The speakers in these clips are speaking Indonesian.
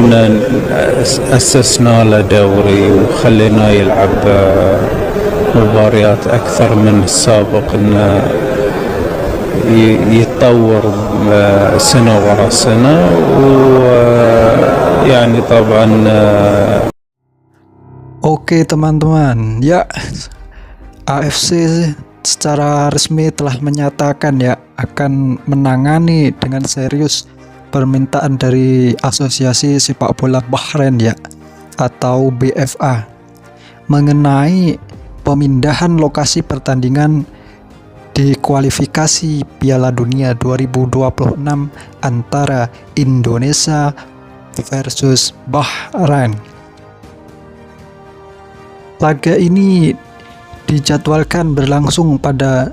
كنا أسسنا له دوري وخليناه يلعب مباريات أكثر من السابق، إنه يتطور سنة ورا سنة. ويعني طبعا Oke teman-teman, ya AFC secara resmi telah menyatakan ya akan menangani dengan serius permintaan dari Asosiasi Sepak Bola Bahrain ya atau BFA mengenai pemindahan lokasi pertandingan di kualifikasi Piala Dunia 2026 antara Indonesia versus Bahrain. Laga ini dijadwalkan berlangsung pada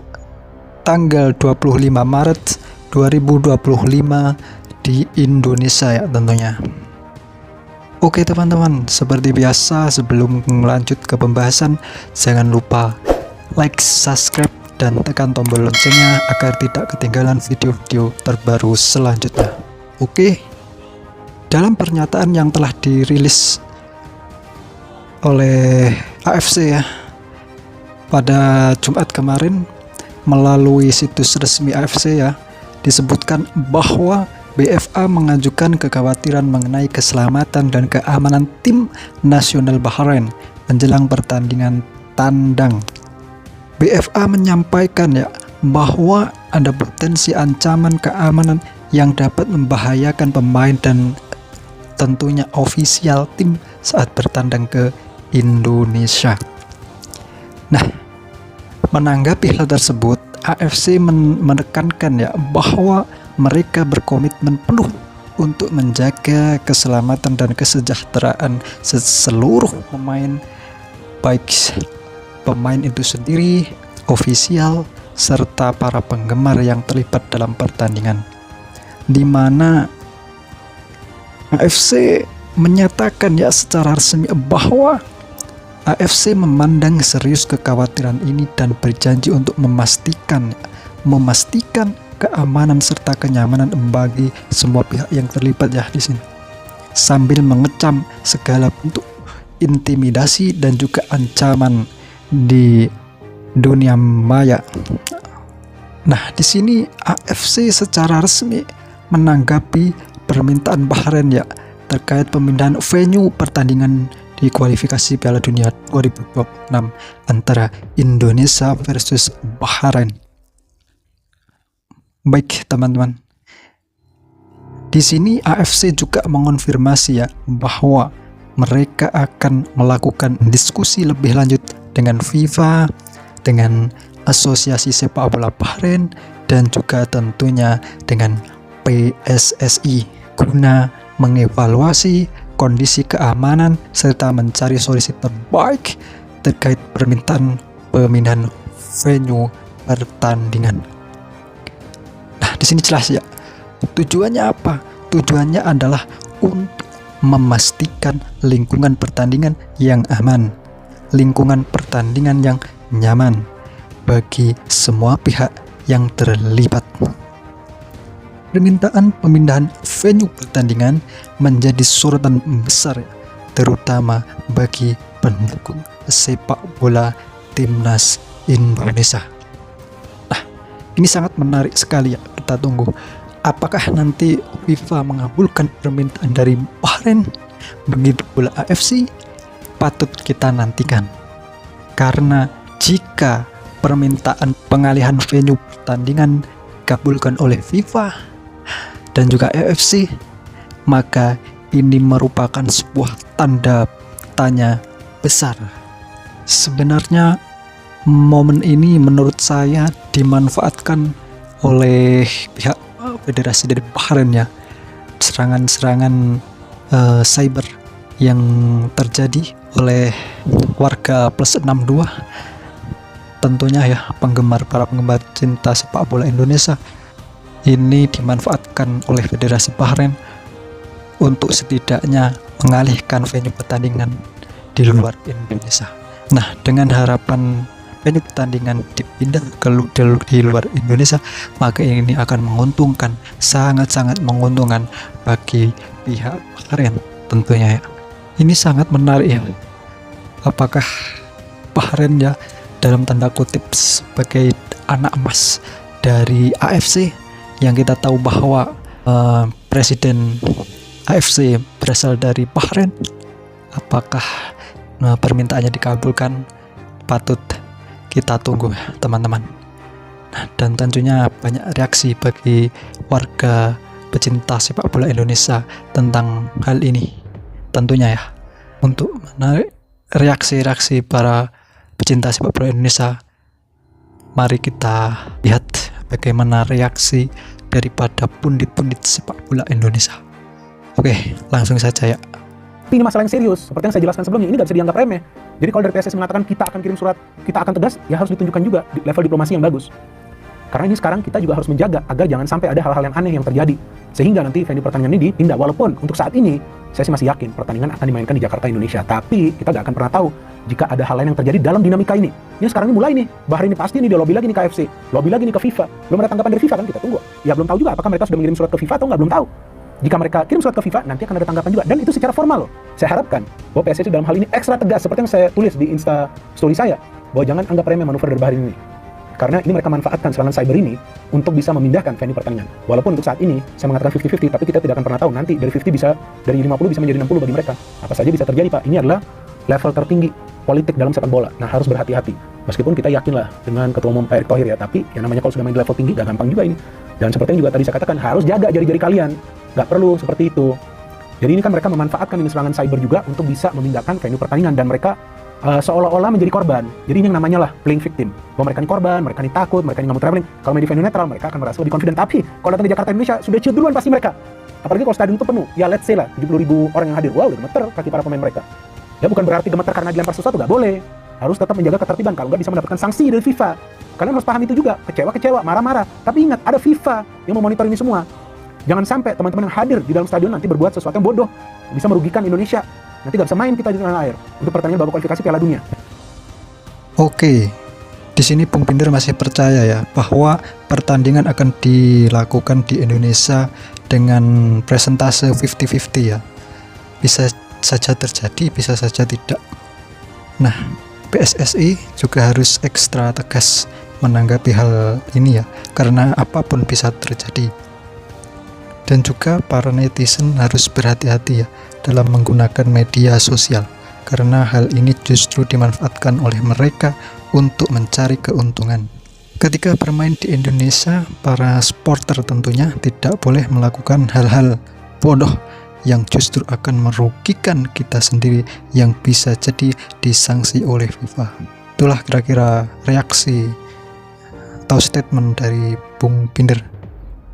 tanggal 25 Maret 2025 di Indonesia ya tentunya. Oke teman-teman, seperti biasa sebelum melanjut ke pembahasan, jangan lupa like, subscribe, dan tekan tombol loncengnya agar tidak ketinggalan video-video terbaru selanjutnya. Oke, dalam pernyataan yang telah dirilis oleh AFC ya pada Jumat kemarin melalui situs resmi AFC ya, disebutkan bahwa BFA mengajukan kekhawatiran mengenai keselamatan dan keamanan tim nasional Bahrain menjelang pertandingan tandang. BFA menyampaikan ya bahwa ada potensi ancaman keamanan yang dapat membahayakan pemain dan tentunya ofisial tim saat bertandang ke Indonesia. Nah, menanggapi hal tersebut, AFC menekankan ya bahwa mereka berkomitmen penuh untuk menjaga keselamatan dan kesejahteraan seluruh pemain, baik pemain itu sendiri, ofisial, serta para penggemar yang terlibat dalam pertandingan, di mana AFC menyatakan ya secara resmi bahwa AFC memandang serius kekhawatiran ini dan berjanji untuk memastikan keamanan serta kenyamanan bagi semua pihak yang terlibat ya di sini, sambil mengecam segala bentuk intimidasi dan juga ancaman di dunia maya. Nah, di sini AFC secara resmi menanggapi permintaan Bahrain ya terkait pemindahan venue pertandingan di kualifikasi Piala Dunia 2026 antara Indonesia versus Bahrain. Baik teman-teman, di sini AFC juga mengonfirmasi ya bahwa mereka akan melakukan diskusi lebih lanjut dengan FIFA, dengan Asosiasi Sepak Bola Bahrain, dan juga tentunya dengan PSSI guna mengevaluasi kondisi keamanan serta mencari solusi terbaik terkait permintaan pemindahan venue pertandingan. Nah, di sini jelas ya. Tujuannya apa? Tujuannya adalah untuk memastikan lingkungan pertandingan yang aman, lingkungan pertandingan yang nyaman bagi semua pihak yang terlibat. Permintaan pemindahan venue pertandingan menjadi sorotan besar terutama bagi pendukung sepak bola timnas Indonesia. Nah, ini sangat menarik sekali ya, kita tunggu apakah nanti FIFA mengabulkan permintaan dari Bahrain. Begitu pula AFC, patut kita nantikan, karena jika permintaan pengalihan venue pertandingan dikabulkan oleh FIFA dan juga AFC, maka ini merupakan sebuah tanda tanya besar. Sebenarnya momen ini menurut saya dimanfaatkan oleh pihak federasi dari Bahrain ya. Serangan-serangan cyber yang terjadi oleh warga plus 62, tentunya ya para penggemar cinta sepak bola Indonesia, ini dimanfaatkan oleh Federasi Bahrain untuk setidaknya mengalihkan venue pertandingan di luar Indonesia. Nah, dengan harapan venue pertandingan dipindah di luar Indonesia, maka ini akan menguntungkan, sangat-sangat menguntungkan bagi pihak Bahrain, tentunya ya. Ini sangat menarik ya. Apakah Bahrain ya dalam tanda kutip sebagai anak emas dari AFC yang kita tahu bahwa presiden AFC berasal dari Bahrain? Apakah permintaannya dikabulkan? Patut kita tunggu teman-teman. Nah, dan tentunya banyak reaksi bagi warga pecinta sepak bola Indonesia tentang hal ini. Tentunya ya, untuk menarik reaksi-reaksi para pecinta sepak bola Indonesia, mari kita lihat bagaimana reaksi daripada pundit-pundit sepak bola Indonesia. Oke, langsung saja ya. Ini masalah yang serius, seperti yang saya jelaskan sebelumnya, ini nggak bisa dianggap remeh. Jadi kalau dari PSSI mengatakan kita akan kirim surat, kita akan tegas, ya harus ditunjukkan juga di level diplomasi yang bagus. Karena ini sekarang kita juga harus menjaga agar jangan sampai ada hal-hal yang aneh yang terjadi. Sehingga nanti venue pertandingan ini dipindah. Walaupun untuk saat ini, saya sih masih yakin pertandingan akan dimainkan di Jakarta, Indonesia. Tapi kita nggak akan pernah tahu jika ada hal lain yang terjadi dalam dinamika ini. Ini sekarang ini mulai nih, Bahrain ini pasti nih dia lobby lagi nih ke AFC, lobby lagi nih ke FIFA. Belum ada tanggapan dari FIFA kan, kita tunggu. Ya belum tahu juga apakah mereka sudah mengirim surat ke FIFA atau nggak, belum tahu. Jika mereka kirim surat ke FIFA, nanti akan ada tanggapan juga. Dan itu secara formal loh. Saya harapkan bahwa PSSI dalam hal ini ekstra tegas, seperti yang saya tulis di Insta story saya, bahwa jangan anggap remeh manuver dari Bahrain ini. Karena ini mereka manfaatkan serangan cyber ini untuk bisa memindahkan venue pertandingan. Walaupun untuk saat ini saya mengatakan 50-50, tapi kita tidak akan pernah tahu nanti dari 50 bisa, dari 50 bisa menjadi 60 bagi mereka. Apa saja bisa terjadi Pak. Ini adalah level tertinggi politik dalam sepak bola. Nah, harus berhati-hati. Meskipun kita yakinlah dengan Ketua Umum Pak Erick Thohir ya, tapi yang namanya kalau sudah main di level tinggi gak gampang juga ini. Dan seperti yang juga tadi saya katakan, harus jaga jari-jari kalian. Gak perlu seperti itu. Jadi ini kan mereka memanfaatkan ini serangan cyber juga untuk bisa memindahkan venue pertandingan, dan mereka seolah-olah menjadi korban. Jadi ini yang namanya lah playing victim. Bahwa mereka ini korban, mereka ini takut, mereka ini nggak mau traveling. Kalau main di venue netral, mereka akan merasa lebih confident. Tapi kalau datang di Jakarta, Indonesia, sudah ciut duluan pasti mereka. Apalagi kalau stadion itu penuh. Ya let's say lah, 70.000 orang yang hadir. Wow, udah gemeter kaki para pemain mereka. Ya bukan berarti gemeter karena dilempar sesuatu, nggak boleh. Harus tetap menjaga ketertiban, kalau nggak bisa mendapatkan sanksi dari FIFA. Kalian harus paham itu juga. Kecewa-kecewa, marah-marah. Tapi ingat, ada FIFA yang memonitor ini semua. Jangan sampai teman-teman yang hadir di dalam stadion nanti berbuat sesuatu yang bodoh, bisa merugikan Indonesia. Nanti nggak bisa main kita di tanah air untuk pertandingan babak kualifikasi Piala Dunia. Oke, di sini Bung Pinder masih percaya ya bahwa pertandingan akan dilakukan di Indonesia dengan presentase 50-50 ya. Bisa saja terjadi, bisa saja tidak. Nah, PSSI juga harus ekstra tegas menanggapi hal ini ya, karena apapun bisa terjadi. Dan juga para netizen harus berhati-hati ya dalam menggunakan media sosial, karena hal ini justru dimanfaatkan oleh mereka untuk mencari keuntungan. Ketika bermain di Indonesia, para supporter tentunya tidak boleh melakukan hal-hal bodoh yang justru akan merugikan kita sendiri, yang bisa jadi disanksi oleh FIFA. Itulah kira-kira reaksi atau statement dari Bung Pinder.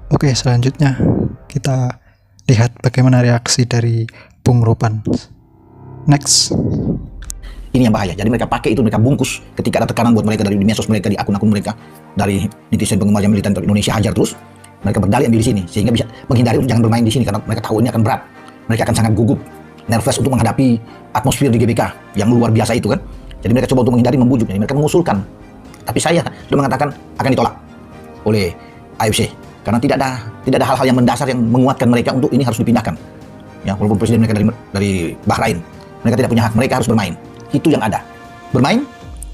Oke, selanjutnya kita lihat bagaimana reaksi dari Bung Ropan. Next. Ini yang bahaya. Jadi mereka pakai itu, mereka bungkus ketika ada tekanan buat mereka dari medsos mereka, di akun-akun mereka, dari netizen penggemar yang militan Indonesia hajar terus. Mereka berdalih ambil di sini sehingga bisa menghindari untuk jangan bermain di sini, karena mereka tahu ini akan berat. Mereka akan sangat gugup, nervous untuk menghadapi atmosfer di GBK yang luar biasa itu kan. Jadi mereka coba untuk menghindari, membujuk. Jadi mereka mengusulkan. Tapi saya sudah mengatakan akan ditolak oleh AFC, karena tidak ada hal-hal yang mendasar yang menguatkan mereka untuk ini harus dipindahkan. Ya, walaupun presiden mereka dari Bahrain, mereka tidak punya hak, mereka harus bermain. Itu yang ada. Bermain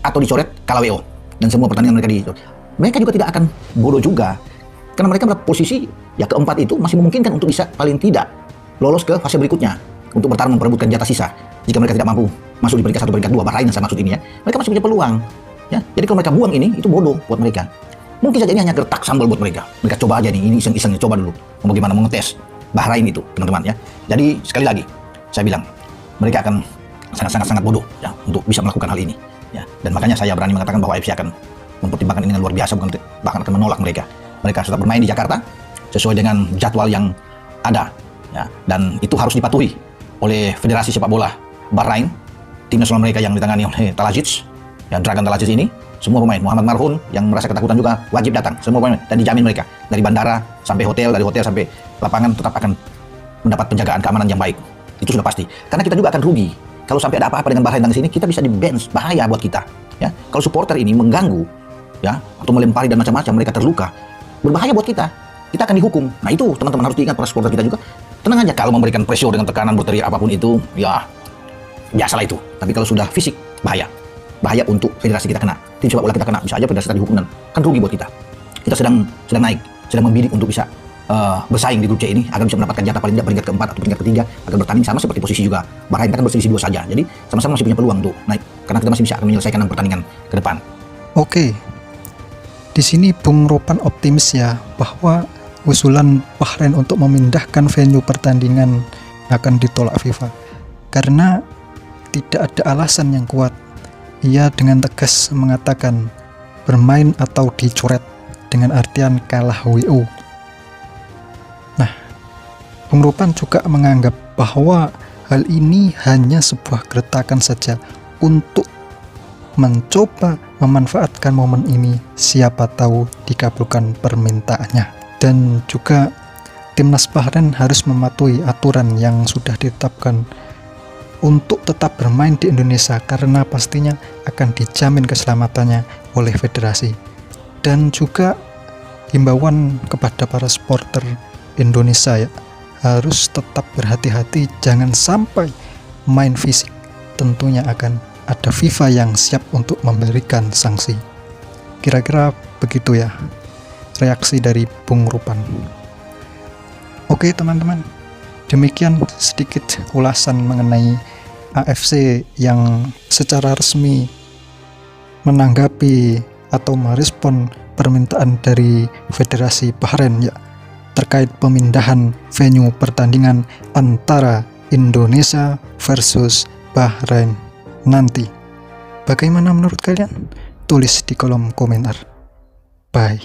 atau dicoret KLWO. Dan semua pertandingan mereka mereka juga tidak akan bodoh juga. Karena mereka pada posisi ya keempat itu masih memungkinkan untuk bisa paling tidak lolos ke fase berikutnya untuk bertarung memperebutkan jatah sisa. Jika mereka tidak mampu masuk di peringkat 1, peringkat 2, Bahrain yang saya maksud ini ya, mereka masih punya peluang. Ya, jadi kalau mereka buang ini, itu bodoh buat mereka. Mungkin saja ini hanya gertak sambal buat mereka. Mereka coba aja nih, ini iseng-iseng coba dulu. Mau bagaimana mengetes Bahrain itu, teman-teman ya. Jadi sekali lagi saya bilang, mereka akan sangat bodoh ya untuk bisa melakukan hal ini ya. Dan makanya saya berani mengatakan bahwa AFC akan mempertimbangkan ini dengan luar biasa, bahkan akan menolak mereka. Mereka tetap bermain di Jakarta sesuai dengan jadwal yang ada ya, dan itu harus dipatuhi oleh Federasi Sepak Bola Bahrain, tim nasional mereka yang ditangani oleh Talajic, yang Dragan Talajic ini. Semua pemain, Muhammad Marhun yang merasa ketakutan juga wajib datang, semua pemain, dan dijamin mereka dari bandara sampai hotel, dari hotel sampai lapangan tetap akan mendapat penjagaan keamanan yang baik. Itu sudah pasti, karena kita juga akan rugi kalau sampai ada apa-apa dengan Bahrain di sini. Kita bisa di-bench, bahaya buat kita ya. Kalau supporter ini mengganggu ya atau melempari dan macam-macam, mereka terluka, berbahaya buat kita. Kita akan dihukum. Nah itu teman-teman harus diingat, para supporter kita juga. tenang aja, kalau memberikan pressure dengan tekanan, berteriak apapun itu, ya biasalah itu. Tapi kalau sudah fisik, bahaya. Bahaya untuk federasi kita kena. Tim sepak bola kita kena, bisa aja federasi kita dihukum, dan kan rugi buat kita. Kita sedang naik, sedang membidik untuk bisa bersaing di grup C ini agar bisa mendapatkan jatah paling tidak peringkat keempat atau peringkat ketiga, agar bertanding sama seperti posisi juga Bahrain, kita kan berselisih 2 saja. Jadi sama-sama masih punya peluang untuk naik, karena kita masih bisa akan menyelesaikan pertandingan ke depan. Oke, di sini Bung Ropan optimis ya bahwa usulan Bahrain untuk memindahkan venue pertandingan akan ditolak FIFA karena tidak ada alasan yang kuat. Ia dengan tegas mengatakan bermain atau dicoret, dengan artian kalah WO. Nah, Bung Ropan juga menganggap bahwa hal ini hanya sebuah gertakan saja untuk mencoba memanfaatkan momen ini, siapa tahu dikabulkan permintaannya. Dan juga timnas Bahrain harus mematuhi aturan yang sudah ditetapkan untuk tetap bermain di Indonesia, karena pastinya akan dijamin keselamatannya oleh federasi. Dan juga himbauan kepada para supporter Indonesia ya, harus tetap berhati-hati, jangan sampai main fisik. Tentunya akan ada FIFA yang siap untuk memberikan sanksi. Kira-kira begitu ya reaksi dari Bung Ropan. Oke teman-teman, demikian sedikit ulasan mengenai AFC yang secara resmi menanggapi atau merespon permintaan dari Federasi Bahrain ya, terkait pemindahan venue pertandingan antara Indonesia versus Bahrain nanti. Bagaimana menurut kalian? Tulis di kolom komentar. Bye.